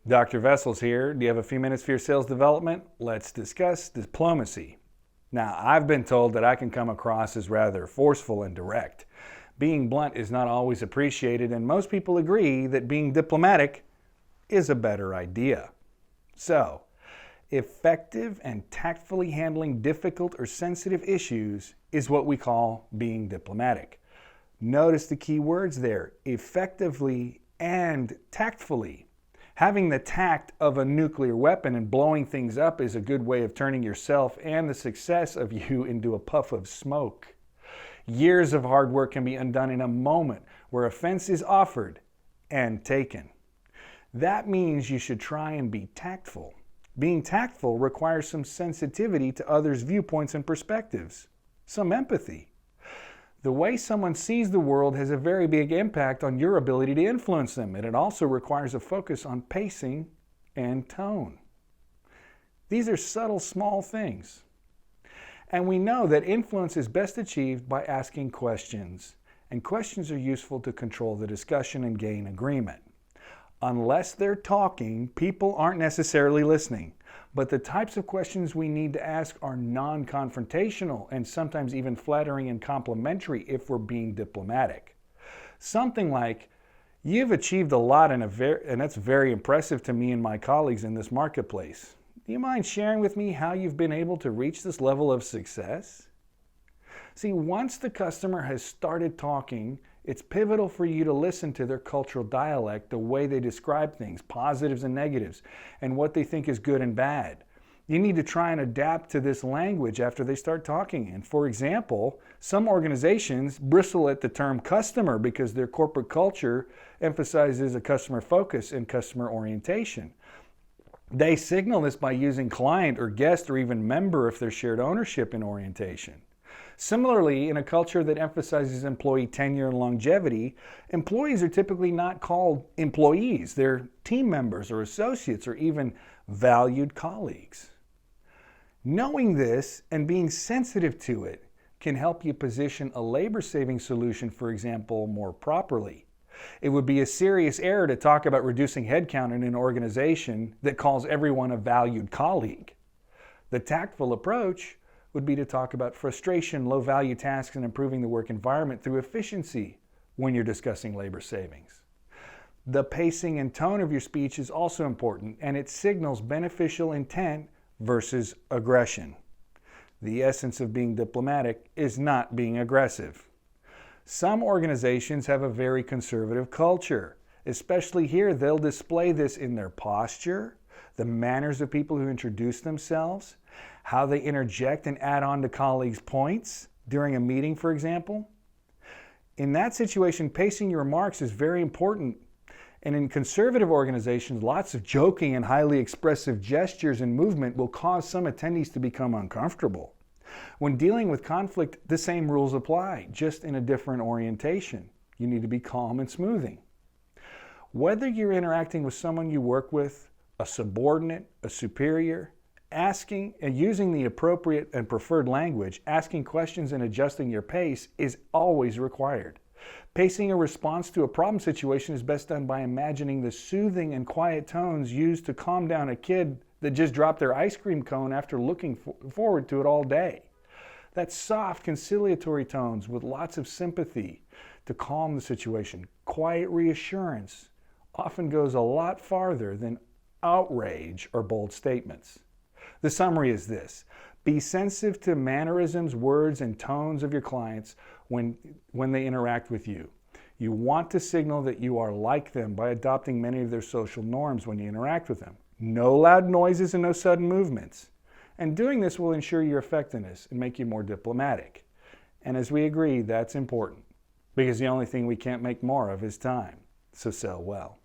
Dr. Wessels here. Do you have a few minutes for your sales development? Let's discuss diplomacy. Now, I've been told that I can come across as rather forceful and direct. Being blunt is not always appreciated, and most people agree that being diplomatic is a better idea. So, effective and tactfully handling difficult or sensitive issues is what we call being diplomatic. Notice the key words there, effectively and tactfully. Having the tact of a nuclear weapon and blowing things up is a good way of turning yourself and the success of you into a puff of smoke. Years of hard work can be undone in a moment where offense is offered and taken. That means you should try and be tactful. Being tactful requires some sensitivity to others' viewpoints and perspectives, some empathy. The way someone sees the world has a very big impact on your ability to influence them, and it also requires a focus on pacing and tone. These are subtle, small things. And we know that influence is best achieved by asking questions, and questions are useful to control the discussion and gain agreement. Unless they're talking, people aren't necessarily listening. But the types of questions we need to ask are non-confrontational and sometimes even flattering and complimentary if we're being diplomatic. Something like, "You've achieved a lot and that's very impressive to me and my colleagues in this marketplace. Do you mind sharing with me how you've been able to reach this level of success?" See, once the customer has started talking, it's pivotal for you to listen to their cultural dialect, the way they describe things, positives and negatives, and what they think is good and bad. You need to try and adapt to this language after they start talking. And for example, some organizations bristle at the term customer because their corporate culture emphasizes a customer focus and customer orientation. They signal this by using client or guest or even member if there's shared ownership in orientation. Similarly, in a culture that emphasizes employee tenure and longevity, employees are typically not called employees. They're team members or associates or even valued colleagues. Knowing this and being sensitive to it can help you position a labor-saving solution, for example, more properly. It would be a serious error to talk about reducing headcount in an organization that calls everyone a valued colleague. The tactful approach would be to talk about frustration, low-value tasks, and improving the work environment through efficiency when you're discussing labor savings. The pacing and tone of your speech is also important, and it signals beneficial intent versus aggression. The essence of being diplomatic is not being aggressive. Some organizations have a very conservative culture. Especially here, they'll display this in their posture, the manners of people who introduce themselves, how they interject and add on to colleagues' points during a meeting, for example. In that situation, pacing your remarks is very important. And in conservative organizations, lots of joking and highly expressive gestures and movement will cause some attendees to become uncomfortable. When dealing with conflict, the same rules apply, just in a different orientation. You need to be calm and smoothing. Whether you're interacting with someone you work with, a subordinate, a superior, asking and using the appropriate and preferred language, asking questions and adjusting your pace is always required. Pacing a response to a problem situation is best done by imagining the soothing and quiet tones used to calm down a kid that just dropped their ice cream cone after looking forward to it all day. That soft, conciliatory tones with lots of sympathy to calm the situation. Quiet reassurance often goes a lot farther than outrage or bold statements. The summary is this: be sensitive to mannerisms, words, and tones of your clients when they interact with you. You want to signal that you are like them by adopting many of their social norms when you interact with them. No loud noises and no sudden movements. And doing this will ensure your effectiveness and make you more diplomatic. And as we agree, that's important, because the only thing we can't make more of is time. So sell well.